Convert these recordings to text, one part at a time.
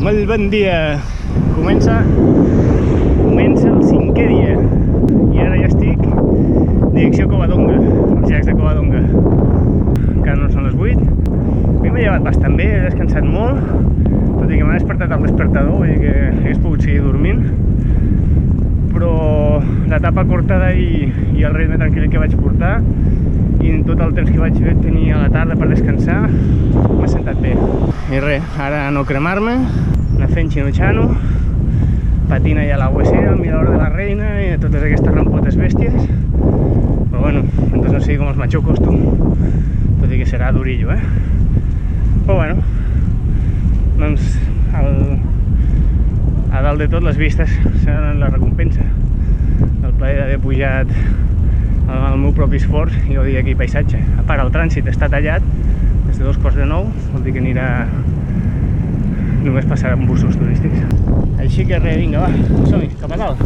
Molt bon dia. Comença el 5è dia i ara ja estic direcció Covadonga, els llacs de Covadonga. Encara no són les 8. Avui m'he llevat bastant bé, he descansat molt, tot i que m'ha despertat el despertador, vull dir que hagués pogut seguir dormint, però l'etapa cortada i el ritme tranquil que vaig portar i tot el temps que vaig tenir a la tarda per descansar m'ha sentat bé. I res, ara no cremar-me, anar fent xino-xano, patina ja a la huesera, al mirador de la reina i totes aquestes rampotes bèsties, però bueno, entonces no sigui com els machucos, tu, tot i que serà durillo, però bueno, doncs a dalt de tot les vistes seran la recompensa del plaer d'haver pujat al meu propi esforç i gaudir aquí paisatge. A part, el trànsit està tallat des de 8:45, vol dir que només passaran busos turístics. Així que res, vinga, va, som-hi, cap a dalt.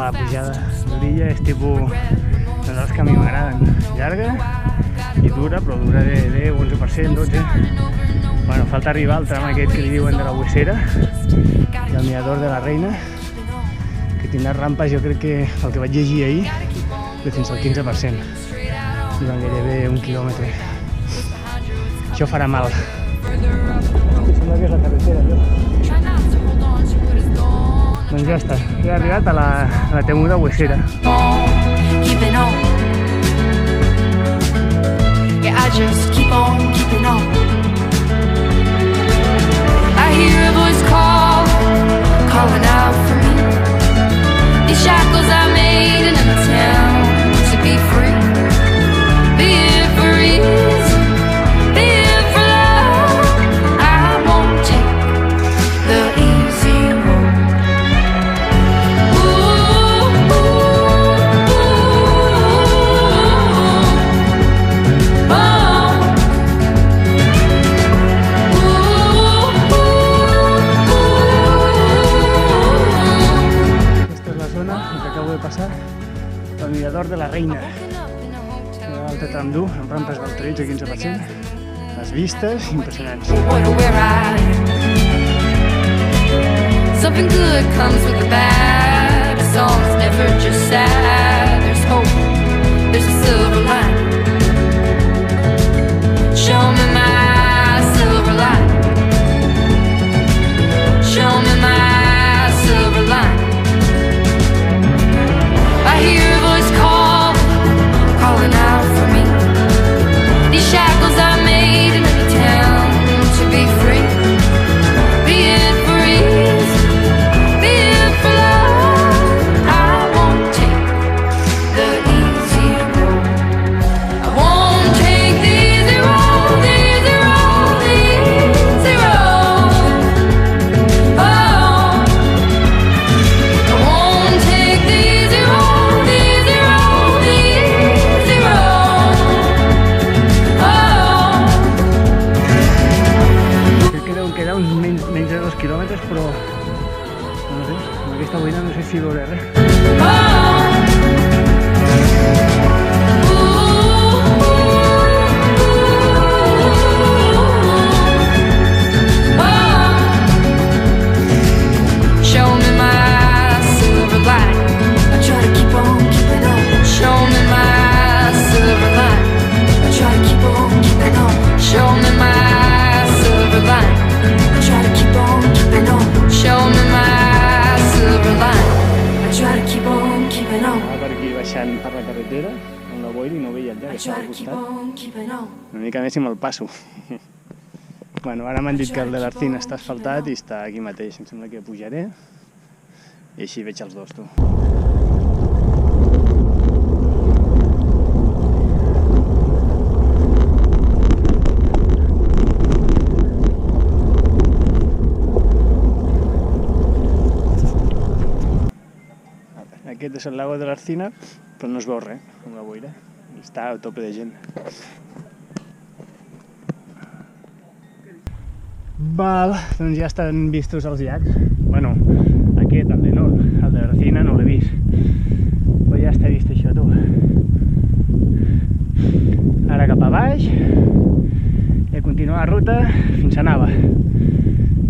La pujada d'orilla és tipus dels que a mi m'agraden, llarga i dura, però dura de 10, 11%, 12%. Bueno, falta arribar al tram aquest que li diuen de la huesera i el mirador de la reina, que tindrà rampes, jo crec que el que vaig llegir ahir, de fins al 15%, durant gairebé 1 quilòmetre. Això farà mal. Sembla que és la carretera, allò. Doncs ja està, he arribat a la temuda huesera. El mirador de la reina, l'altre tram dur, amb rampes del 13-15%, les vistes impressionants. Something good comes with the bad, a song's never just sad, there's hope, there's a silver line. Show me my silver line. Show me my silver line. I hear a voice calling out for me. These shackles I made in any town to be free. Be it for ease, be it for love. I won't take the easy road. I won't take the easy road, the easy road, the easy road. Oh, I won't take the easy road, the easy road, the easy road. Oh. Crec que deuen quedar uns menys de 2 quilòmetres, però no sé, amb aquesta boina no sé si veuré res. Show me my silver line. I try to keep on keeping on. Show me my silver line. I try to keep on keeping on. Show me my silver line. I try to keep on keeping on. Show me my silver line. I try to keep on keeping on. Per aquí baixant per la carretera amb la boira i no veia el llac, estava al costat. Una mica més i me'l passo. Bueno, ara m'han dit que el de l'Arcín està asfaltat i està aquí mateix. Em sembla que pujaré i així veig els dos, tu. Aquest és el lago de l'Arcina, però no es veu res amb la boira. Està a tope de gent. Val, doncs ja estan vistos els llacs. Bueno, aquest, el de nord, el de l'Arcina no l'he vist. Però ja està vist això, tu. Ara cap a baix i a continuar la ruta fins a Nava.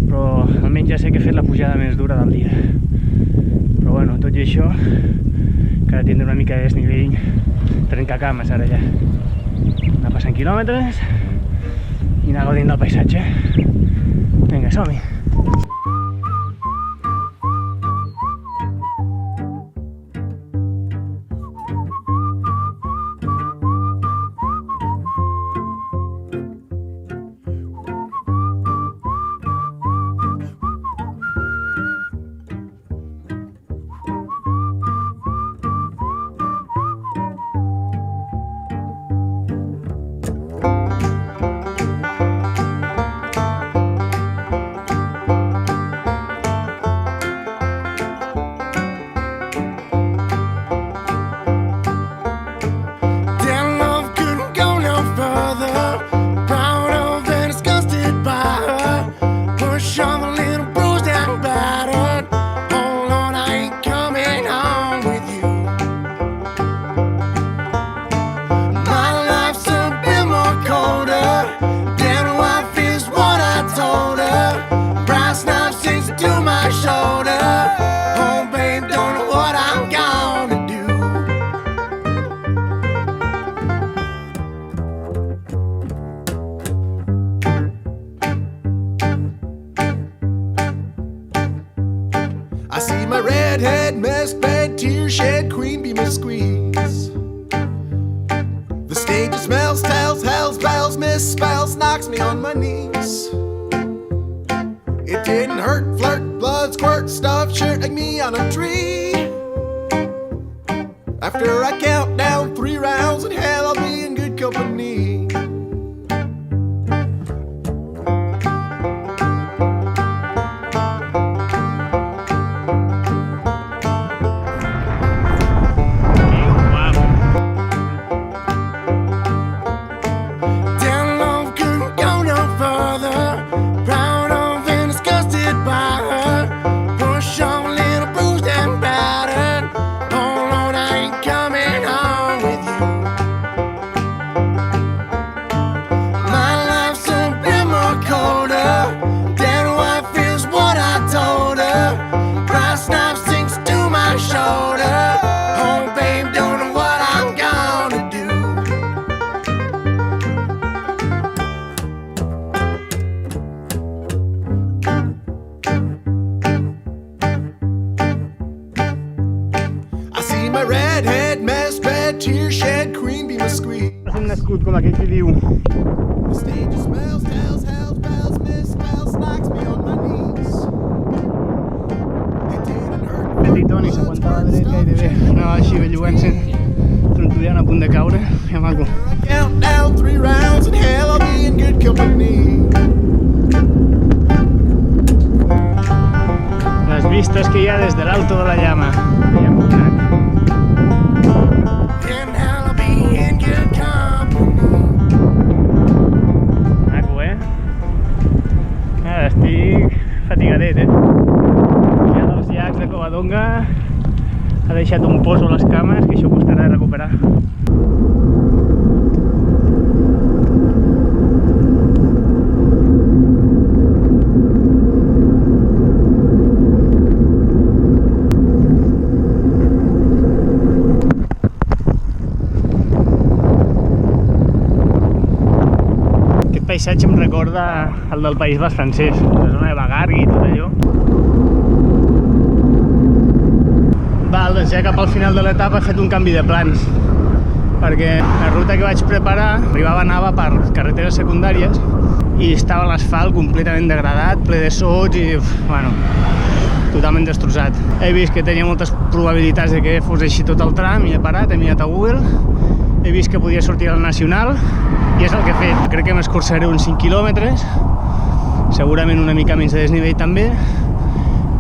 Però almenys ja sé que he fet la pujada més dura del dia. Però bueno, tot i això, encara tindré una mica de desnivell, trencacames ara ja. Anar passant quilòmetres i anar gaudint del paisatge. Vinga, som-hi! I see my redhead, mess bed, tear shed, queen bee must squeeze. The stage smells, tells, hells, bells, misspells, knocks me on my knees. It didn't hurt, flirt, blood, squirt, stuff, shirt like me on a tree. After I count down 3 rounds in hell, I'll be in good company. Redhead, mess bed, tear shed, queen bee must squeeze. Hem nascut com aquell que diu. The stage smells, tells, hells, bells, misspells, knocks me on my knees. It didn't hurt. Petitó, ni s'aguantava dret gairebé. Anava així bellugant-se, trontollant a punt de caure. Que maco. I count down 3 rounds in hell, I'll be in good company. Les vistes que hi ha des de l'Alto de la Llama. Veiem un llac. Estic fatigadet, Ja dels llacs de Covadonga ha deixat un poso a les cames que això costarà de recuperar. Aquest paisatge em recorda el del País Basc francès, la zona de Bagargui i tot allò. Val, doncs ja cap al final de l'etapa he fet un canvi de plans, perquè la ruta que vaig preparar arribava a Nava per carreteres secundàries i estava l'asfalt completament degradat, ple de sots i, bueno, totalment destrossat. He vist que tenia moltes probabilitats de que fos així tot el tram i he parat, he mirat a Google, he vist que podia sortir al Nacional i és el que he fet. Crec que m'escurçaré uns 5 quilòmetres, segurament una mica menys de desnivell també,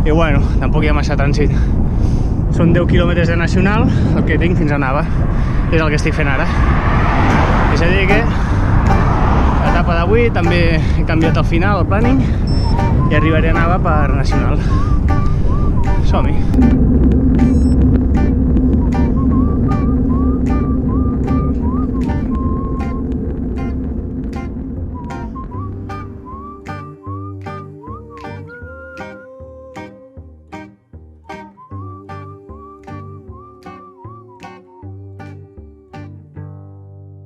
i bueno, tampoc hi ha massa trànsit. Són 10 quilòmetres de nacional, el que tinc fins a Nava. És el que estic fent ara. És a dir que l'etapa d'avui també he canviat al final, el planning, i arribaré a Nava per nacional.